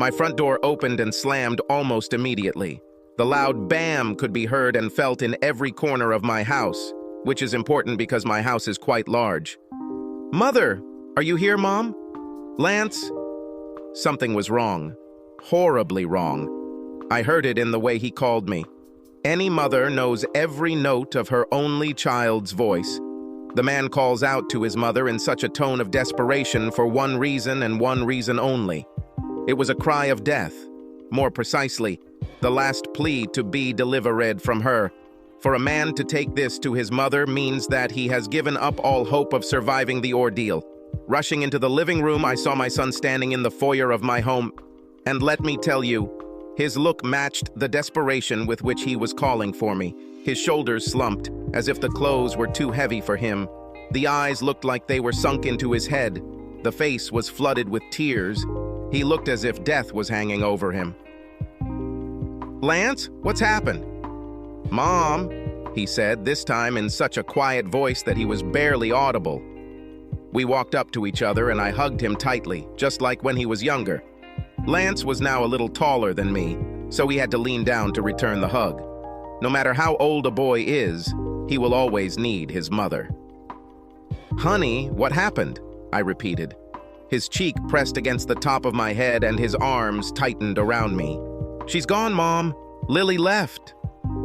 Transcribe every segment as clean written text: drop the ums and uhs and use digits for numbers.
My front door opened and slammed almost immediately. The loud bam could be heard and felt in every corner of my house, which is important because my house is quite large. "Mother, are you here, Mom? Lance?" Something was wrong. Horribly wrong. I heard it in the way he called me. Any mother knows every note of her only child's voice. The man calls out to his mother in such a tone of desperation for one reason and one reason only. It was a cry of death. More precisely, the last plea to be delivered from her. For a man to take this to his mother means that he has given up all hope of surviving the ordeal. Rushing into the living room, I saw my son standing in the foyer of my home, and let me tell you, his look matched the desperation with which he was calling for me. His shoulders slumped, as if the clothes were too heavy for him. The eyes looked like they were sunk into his head. The face was flooded with tears. He looked as if death was hanging over him. "Lance, what's happened?" "Mom," he said, this time in such a quiet voice that he was barely audible. We walked up to each other and I hugged him tightly, just like when he was younger. Lance was now a little taller than me, so he had to lean down to return the hug. No matter how old a boy is, he will always need his mother. "Honey, what happened?" I repeated. His cheek pressed against the top of my head and his arms tightened around me. "She's gone, Mom. Lily left."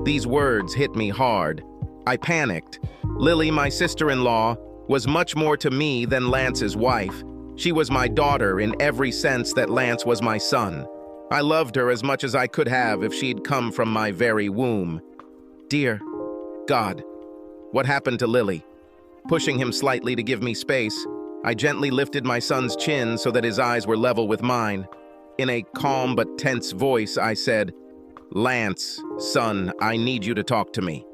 These words hit me hard. I panicked. Lily, my sister-in-law, was much more to me than Lance's wife. She was my daughter in every sense that Lance was my son. I loved her as much as I could have if she'd come from my very womb. Dear God, what happened to Lily? Pushing him slightly to give me space, I gently lifted my son's chin so that his eyes were level with mine. In a calm but tense voice, I said, "Lance, son, I need you to talk to me.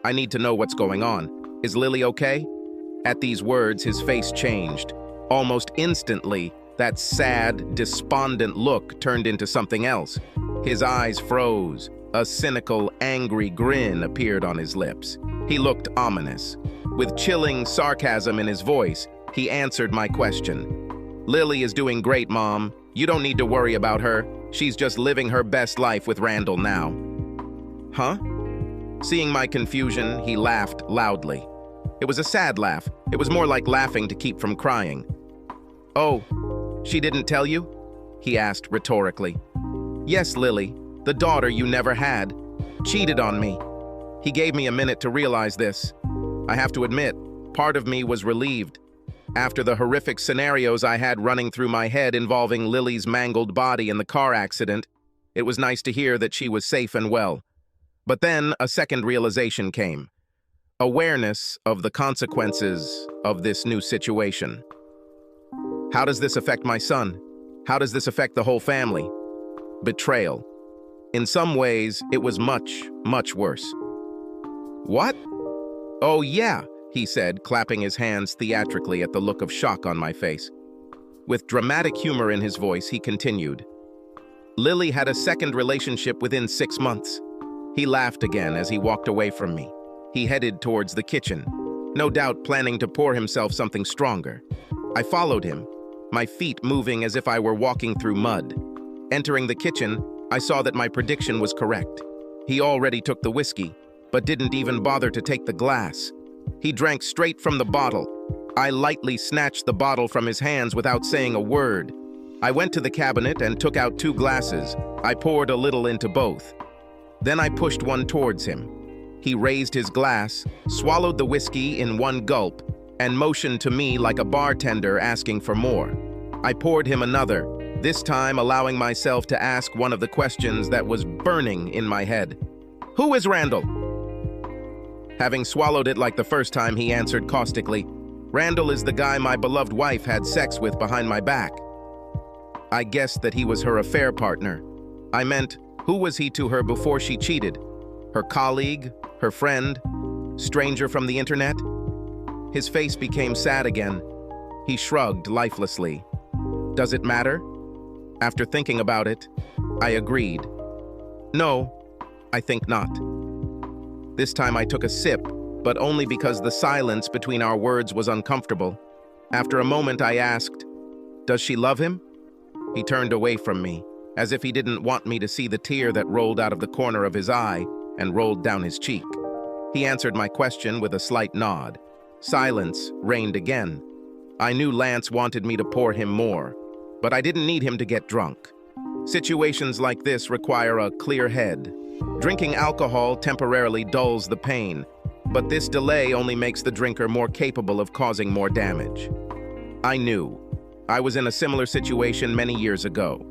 I need to know what's going on. Is Lily okay?" At these words, his face changed. Almost instantly, that sad, despondent look turned into something else. His eyes froze. A cynical, angry grin appeared on his lips. He looked ominous. With chilling sarcasm in his voice, he answered my question. "Lily is doing great, Mom. You don't need to worry about her. She's just living her best life with Randall now." "Huh?" Seeing my confusion, he laughed loudly. It was a sad laugh. It was more like laughing to keep from crying. "Oh, she didn't tell you?" he asked rhetorically. "Yes, Lily, the daughter you never had, cheated on me." He gave me a minute to realize this. I have to admit, part of me was relieved. After the horrific scenarios I had running through my head involving Lily's mangled body in the car accident, it was nice to hear that she was safe and well. But then a second realization came. Awareness of the consequences of this new situation. How does this affect my son? How does this affect the whole family? Betrayal. In some ways, it was much, much worse. "What?" "Oh yeah," he said, clapping his hands theatrically at the look of shock on my face. With dramatic humor in his voice, he continued. "Lily had a second relationship within 6 months." He laughed again as he walked away from me. He headed towards the kitchen, no doubt planning to pour himself something stronger. I followed him, my feet moving as if I were walking through mud. Entering the kitchen, I saw that my prediction was correct. He already took the whiskey, but didn't even bother to take the glass. He drank straight from the bottle. I lightly snatched the bottle from his hands without saying a word. I went to the cabinet and took out 2 glasses. I poured a little into both. Then I pushed one towards him. He raised his glass, swallowed the whiskey in one gulp, and motioned to me like a bartender asking for more. I poured him another, this time allowing myself to ask one of the questions that was burning in my head. "Who is Randall?" Having swallowed it like the first time, he answered caustically, "Randall is the guy my beloved wife had sex with behind my back." I guessed that he was her affair partner. I meant, who was he to her before she cheated? Her colleague? Her friend? Stranger from the internet? His face became sad again. He shrugged lifelessly. Does it matter? After thinking about it, I agreed. No, I think not. This time I took a sip, but only because the silence between our words was uncomfortable. After a moment I asked, "Does she love him?" He turned away from me, as if he didn't want me to see the tear that rolled out of the corner of his eye and rolled down his cheek. He answered my question with a slight nod. Silence reigned again. I knew Lance wanted me to pour him more, but I didn't need him to get drunk. Situations like this require a clear head. Drinking alcohol temporarily dulls the pain, but this delay only makes the drinker more capable of causing more damage. I knew. I was in a similar situation many years ago.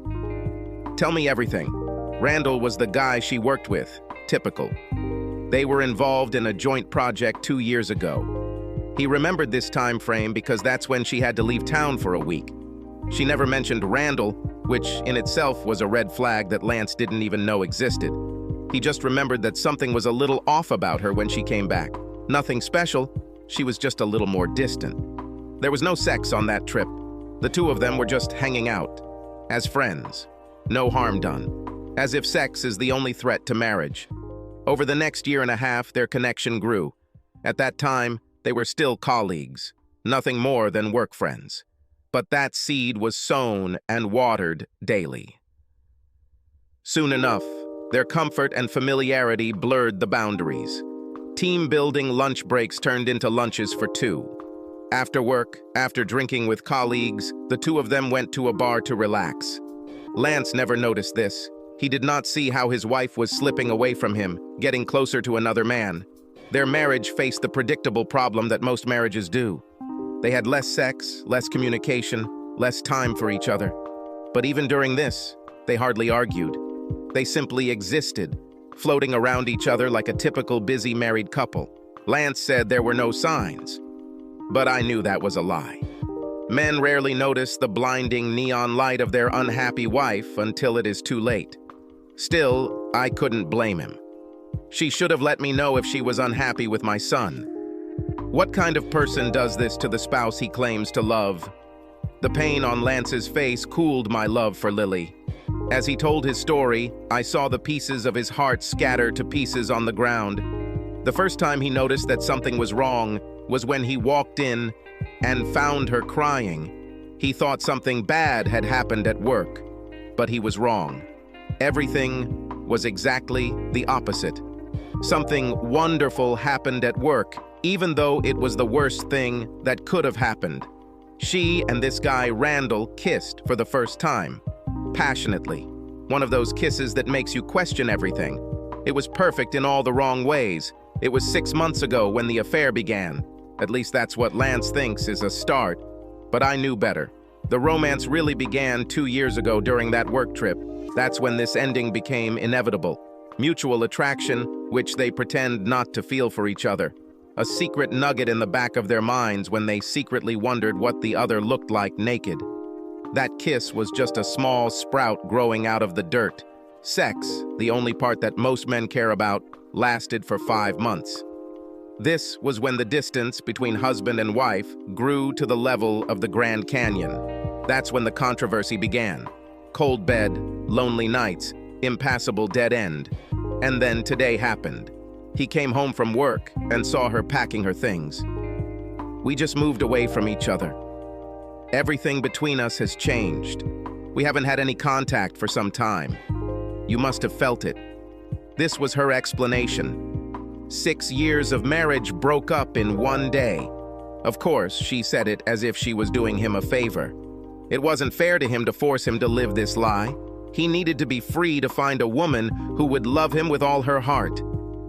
Tell me everything. Randall was the guy she worked with. Typical. They were involved in a joint project 2 years ago. He remembered this time frame because that's when she had to leave town for a week. She never mentioned Randall, which in itself was a red flag that Lance didn't even know existed. He just remembered that something was a little off about her when she came back. Nothing special, she was just a little more distant. There was no sex on that trip. The two of them were just hanging out. As friends. No harm done. As if sex is the only threat to marriage. Over the next year and a half, their connection grew. At that time, they were still colleagues. Nothing more than work friends. But that seed was sown and watered daily. Soon enough, their comfort and familiarity blurred the boundaries. Team-building lunch breaks turned into lunches for two. After work, after drinking with colleagues, the two of them went to a bar to relax. Lance never noticed this. He did not see how his wife was slipping away from him, getting closer to another man. Their marriage faced the predictable problem that most marriages do. They had less sex, less communication, less time for each other. But even during this, they hardly argued. They simply existed, floating around each other like a typical busy married couple. Lance said there were no signs. But I knew that was a lie. Men rarely notice the blinding neon light of their unhappy wife until it is too late. Still, I couldn't blame him. She should have let me know if she was unhappy with my son. What kind of person does this to the spouse he claims to love? The pain on Lance's face cooled my love for Lily. As he told his story, I saw the pieces of his heart scatter to pieces on the ground. The first time he noticed that something was wrong was when he walked in and found her crying. He thought something bad had happened at work, but he was wrong. Everything was exactly the opposite. Something wonderful happened at work, even though it was the worst thing that could have happened. She and this guy, Randall, kissed for the first time, passionately. One of those kisses that makes you question everything. It was perfect in all the wrong ways. It was 6 months ago when the affair began. At least that's what Lance thinks is a start. But I knew better. The romance really began 2 years ago during that work trip. That's when this ending became inevitable. Mutual attraction, which they pretend not to feel for each other. A secret nugget in the back of their minds when they secretly wondered what the other looked like naked. That kiss was just a small sprout growing out of the dirt. Sex, the only part that most men care about, lasted for 5 months. This was when the distance between husband and wife grew to the level of the Grand Canyon. That's when the controversy began. Cold bed, lonely nights, impassable dead end. And then today happened. He came home from work and saw her packing her things. We just moved away from each other. Everything between us has changed. We haven't had any contact for some time. You must have felt it. This was her explanation. 6 years of marriage broke up in one day. Of course, she said it as if she was doing him a favor. It wasn't fair to him to force him to live this lie. He needed to be free to find a woman who would love him with all her heart.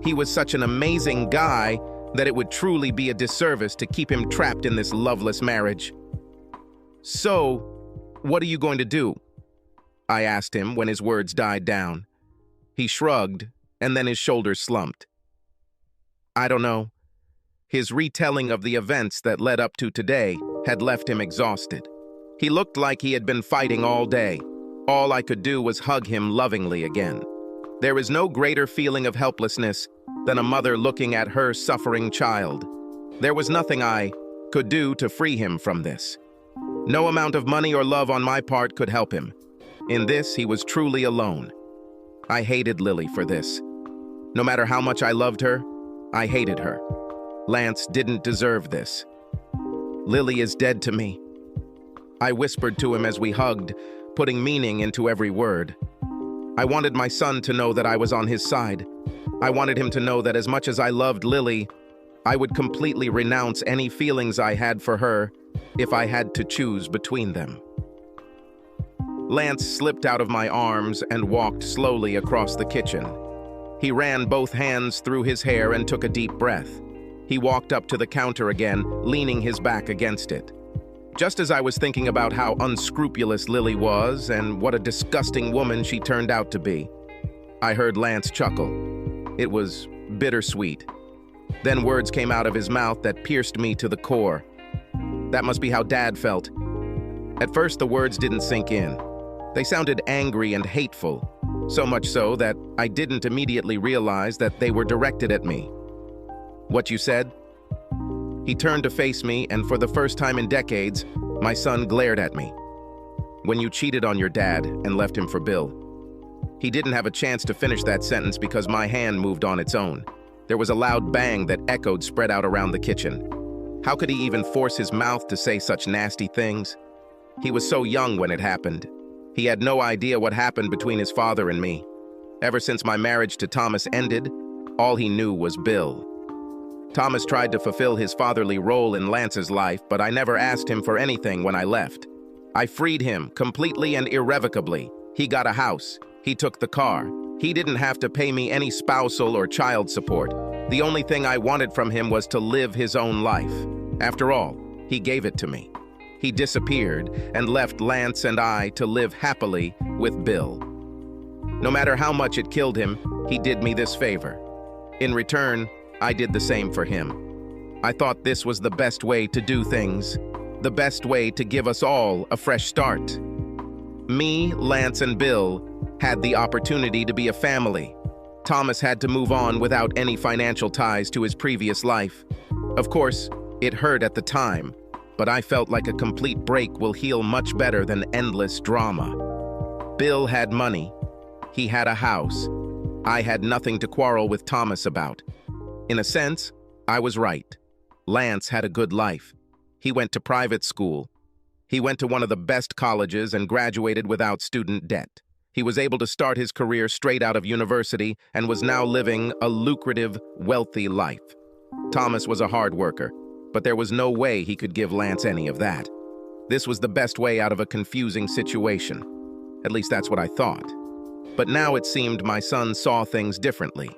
He was such an amazing guy that it would truly be a disservice to keep him trapped in this loveless marriage. So, what are you going to do? I asked him when his words died down. He shrugged, and then his shoulders slumped. I don't know. His retelling of the events that led up to today had left him exhausted. He looked like he had been fighting all day. All I could do was hug him lovingly again. There is no greater feeling of helplessness than a mother looking at her suffering child. There was nothing I could do to free him from this. No amount of money or love on my part could help him. In this, he was truly alone. I hated Lily for this. No matter how much I loved her, I hated her. Lance didn't deserve this. Lily is dead to me. I whispered to him as we hugged, putting meaning into every word. I wanted my son to know that I was on his side. I wanted him to know that as much as I loved Lily, I would completely renounce any feelings I had for her if I had to choose between them. Lance slipped out of my arms and walked slowly across the kitchen. He ran both hands through his hair and took a deep breath. He walked up to the counter again, leaning his back against it. Just as I was thinking about how unscrupulous Lily was and what a disgusting woman she turned out to be, I heard Lance chuckle. It was bittersweet. Then words came out of his mouth that pierced me to the core. That must be how Dad felt. At first, the words didn't sink in. They sounded angry and hateful, so much so that I didn't immediately realize that they were directed at me. "What you said?" He turned to face me, and for the first time in decades, my son glared at me. "When you cheated on your dad and left him for Bill." He didn't have a chance to finish that sentence because my hand moved on its own. There was a loud bang that echoed spread out around the kitchen. How could he even force his mouth to say such nasty things? He was so young when it happened. He had no idea what happened between his father and me. Ever since my marriage to Thomas ended, all he knew was Bill. Thomas tried to fulfill his fatherly role in Lance's life, but I never asked him for anything when I left. I freed him completely and irrevocably. He got a house. He took the car. He didn't have to pay me any spousal or child support. The only thing I wanted from him was to live his own life. After all, he gave it to me. He disappeared and left Lance and I to live happily with Bill. No matter how much it killed him, he did me this favor. In return, I did the same for him. I thought this was the best way to do things, the best way to give us all a fresh start. Me, Lance, and Bill had the opportunity to be a family. Thomas had to move on without any financial ties to his previous life. Of course, it hurt at the time, but I felt like a complete break will heal much better than endless drama. Bill had money. He had a house. I had nothing to quarrel with Thomas about. In a sense, I was right. Lance had a good life. He went to private school. He went to one of the best colleges and graduated without student debt. He was able to start his career straight out of university and was now living a lucrative, wealthy life. Thomas was a hard worker, but there was no way he could give Lance any of that. This was the best way out of a confusing situation. At least that's what I thought. But now it seemed my son saw things differently.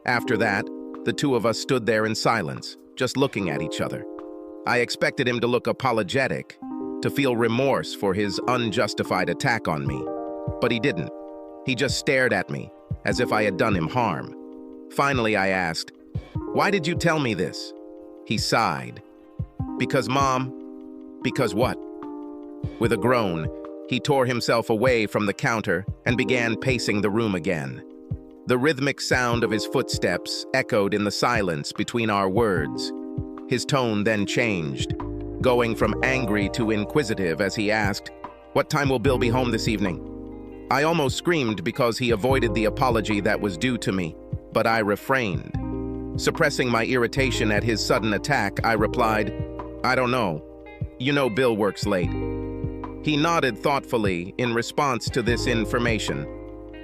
After that, the two of us stood there in silence, just looking at each other. I expected him to look apologetic, to feel remorse for his unjustified attack on me. But he didn't. He just stared at me, as if I had done him harm. Finally, I asked, "Why did you tell me this?" He sighed. "Because, Mom." "Because what?" With a groan, he tore himself away from the counter and began pacing the room again. The rhythmic sound of his footsteps echoed in the silence between our words. His tone then changed, going from angry to inquisitive as he asked, "What time will Bill be home this evening?" I almost screamed because he avoided the apology that was due to me, but I refrained. Suppressing my irritation at his sudden attack, I replied, "I don't know. You know Bill works late." He nodded thoughtfully in response to this information.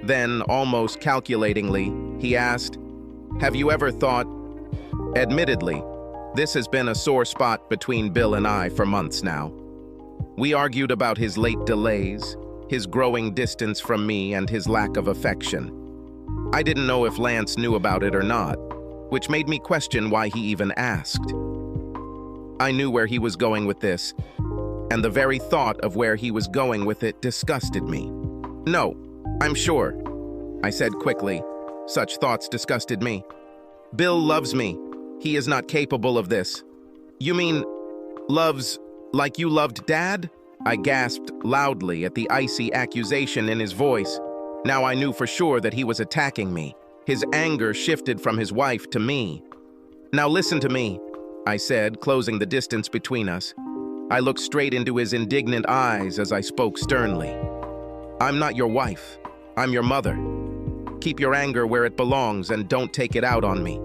Then, almost calculatingly, he asked, "Have you ever thought—" Admittedly, this has been a sore spot between Bill and I for months now. We argued about his late delays, his growing distance from me, and his lack of affection. I didn't know if Lance knew about it or not, which made me question why he even asked. I knew where he was going with this, and the very thought of where he was going with it disgusted me. "No, I'm sure," I said quickly. Such thoughts disgusted me. "Bill loves me. He is not capable of this." "You mean, loves like you loved Dad?" I gasped loudly at the icy accusation in his voice. Now I knew for sure that he was attacking me. His anger shifted from his wife to me. "Now listen to me," I said, closing the distance between us. I looked straight into his indignant eyes as I spoke sternly. "I'm not your wife. I'm your mother. Keep your anger where it belongs and don't take it out on me."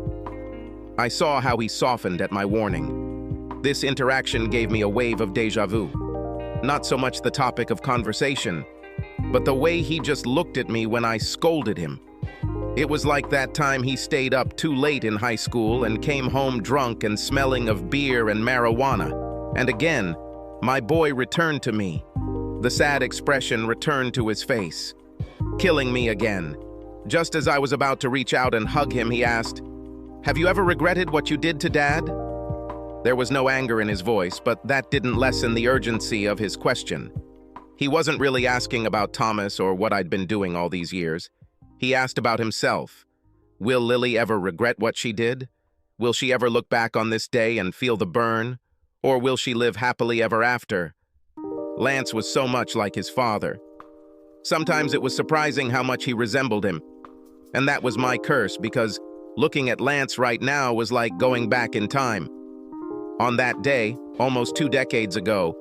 I saw how he softened at my warning. This interaction gave me a wave of déjà vu. Not so much the topic of conversation, but the way he just looked at me when I scolded him. It was like that time he stayed up too late in high school and came home drunk and smelling of beer and marijuana. And again, my boy returned to me. The sad expression returned to his face, killing me again. Just as I was about to reach out and hug him, he asked, "Have you ever regretted what you did to Dad?" There was no anger in his voice, but that didn't lessen the urgency of his question. He wasn't really asking about Thomas or what I'd been doing all these years. He asked about himself. Will Lily ever regret what she did? Will she ever look back on this day and feel the burn? Or will she live happily ever after? Lance was so much like his father. Sometimes it was surprising how much he resembled him. And that was my curse, because looking at Lance right now was like going back in time. On that day, almost 2 decades ago,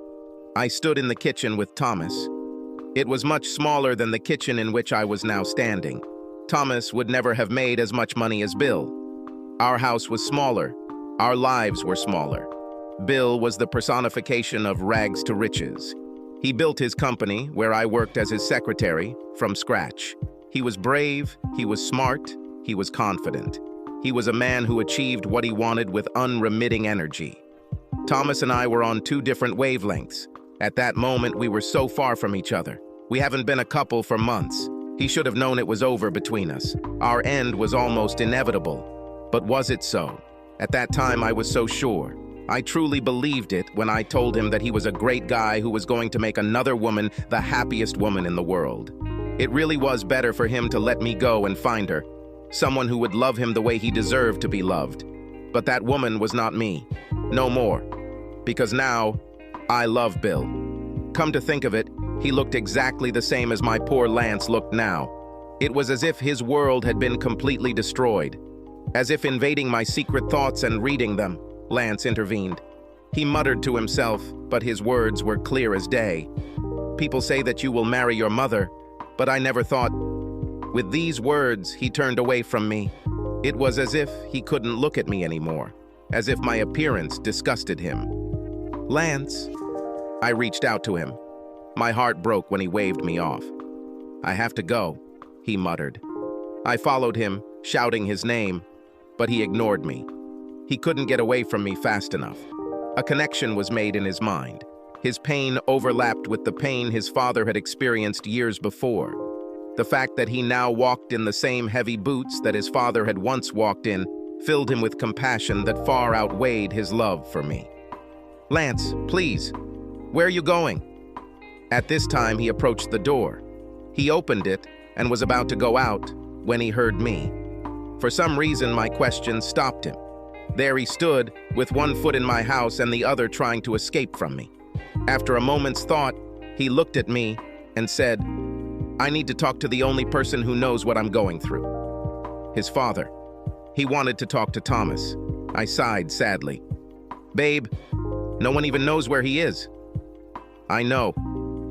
I stood in the kitchen with Thomas. It was much smaller than the kitchen in which I was now standing. Thomas would never have made as much money as Bill. Our house was smaller. Our lives were smaller. Bill was the personification of rags to riches. He built his company, where I worked as his secretary, from scratch. He was brave, he was smart, he was confident. He was a man who achieved what he wanted with unremitting energy. Thomas and I were on 2 different wavelengths. At that moment, we were so far from each other. We haven't been a couple for months. He should have known it was over between us. Our end was almost inevitable. But was it so? At that time, I was so sure. I truly believed it when I told him that he was a great guy who was going to make another woman the happiest woman in the world. It really was better for him to let me go and find her, someone who would love him the way he deserved to be loved. But that woman was not me. No more. Because now, I love Bill. Come to think of it, he looked exactly the same as my poor Lance looked now. It was as if his world had been completely destroyed. As if invading my secret thoughts and reading them, Lance intervened. He muttered to himself, but his words were clear as day. "People say that you will marry your mother, but I never thought..." With these words, he turned away from me. It was as if he couldn't look at me anymore, as if my appearance disgusted him. "Lance." I reached out to him. My heart broke when he waved me off. "I have to go," he muttered. I followed him, shouting his name, but he ignored me. He couldn't get away from me fast enough. A connection was made in his mind. His pain overlapped with the pain his father had experienced years before. The fact that he now walked in the same heavy boots that his father had once walked in filled him with compassion that far outweighed his love for me. "Lance, please, where are you going?" At this time, he approached the door. He opened it and was about to go out when he heard me. For some reason, my question stopped him. There he stood, with one foot in my house and the other trying to escape from me. After a moment's thought, he looked at me and said, "I need to talk to the only person who knows what I'm going through." His father. He wanted to talk to Thomas. I sighed sadly. "Babe, no one even knows where he is." "I know,"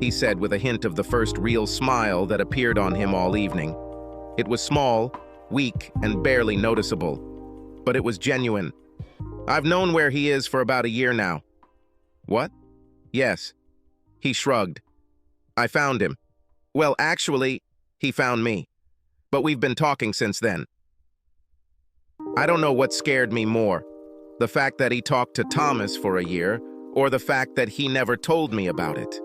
he said with a hint of the first real smile that appeared on him all evening. It was small, weak, and barely noticeable, but it was genuine. "I've known where he is for about a year now." "What?" "Yes." He shrugged. "I found him. Well, actually, he found me. But we've been talking since then." I don't know what scared me more, the fact that he talked to Thomas for a year, or the fact that he never told me about it.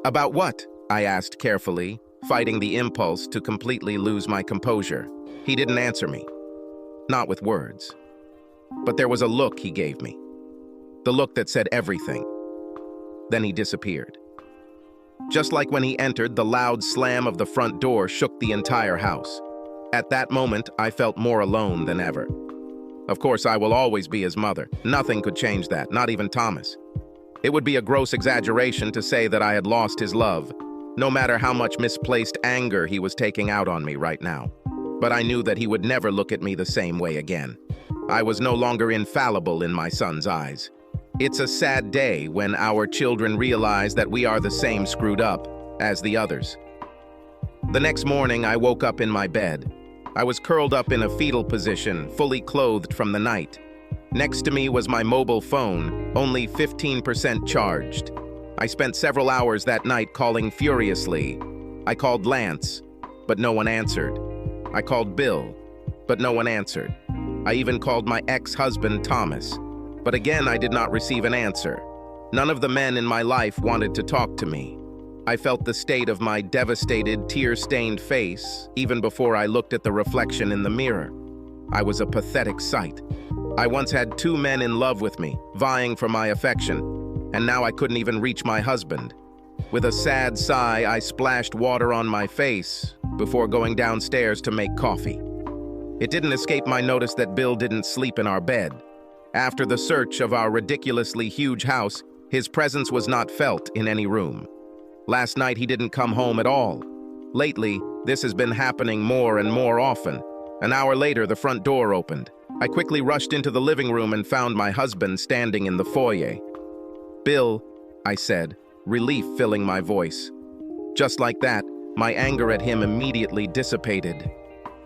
"About what?" I asked carefully, fighting the impulse to completely lose my composure. He didn't answer me. Not with words. But there was a look he gave me. The look that said everything. Then he disappeared. Just like when he entered, the loud slam of the front door shook the entire house. At that moment, I felt more alone than ever. Of course, I will always be his mother. Nothing could change that, not even Thomas. It would be a gross exaggeration to say that I had lost his love, no matter how much misplaced anger he was taking out on me right now. But I knew that he would never look at me the same way again. I was no longer infallible in my son's eyes. It's a sad day when our children realize that we are the same screwed up as the others. The next morning, I woke up in my bed. I was curled up in a fetal position, fully clothed from the night. Next to me was my mobile phone, only 15% charged. I spent several hours that night calling furiously, I called Lance, but no one answered. I called Bill, but no one answered. I even called my ex-husband, Thomas, but again I did not receive an answer. None of the men in my life wanted to talk to me. I felt the state of my devastated, tear-stained face even before I looked at the reflection in the mirror. I was a pathetic sight. I once had 2 men in love with me, vying for my affection, and now I couldn't even reach my husband. With a sad sigh, I splashed water on my face before going downstairs to make coffee. It didn't escape my notice that Bill didn't sleep in our bed. After the search of our ridiculously huge house, his presence was not felt in any room. Last night he didn't come home at all. Lately, this has been happening more and more often. An hour later, the front door opened. I quickly rushed into the living room and found my husband standing in the foyer. "Bill," I said, relief filling my voice. Just like that, my anger at him immediately dissipated.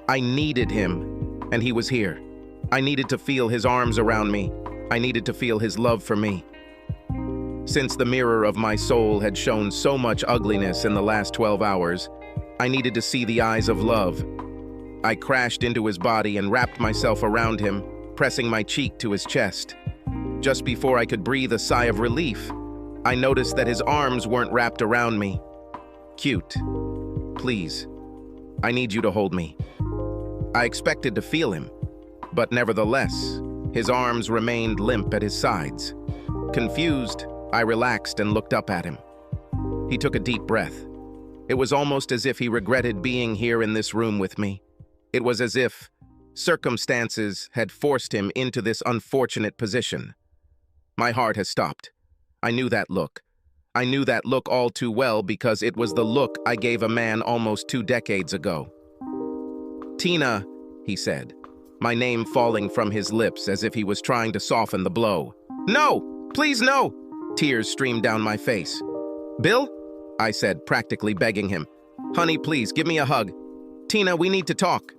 I needed him, and he was here. I needed to feel his arms around me. I needed to feel his love for me. Since the mirror of my soul had shown so much ugliness in the last 12 hours, I needed to see the eyes of love. I crashed into his body and wrapped myself around him, pressing my cheek to his chest. Just before I could breathe a sigh of relief, I noticed that his arms weren't wrapped around me. "Cute. Please. I need you to hold me." I expected to feel him, but nevertheless, his arms remained limp at his sides. Confused, I relaxed and looked up at him. He took a deep breath. It was almost as if he regretted being here in this room with me. It was as if circumstances had forced him into this unfortunate position. My heart has stopped. I knew that look. I knew that look all too well because it was the look I gave a man almost 2 decades ago. "Tina," he said, my name falling from his lips as if he was trying to soften the blow. "No! Please, no!" Tears streamed down my face. "Bill?" I said, practically begging him. "Honey, please, give me a hug. Tina, we need to talk."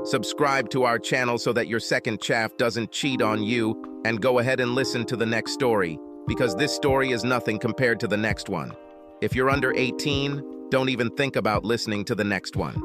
Subscribe to our channel so that your second chaff doesn't cheat on you, and go ahead and listen to the next story, because this story is nothing compared to the next one. If you're under 18, don't even think about listening to the next one.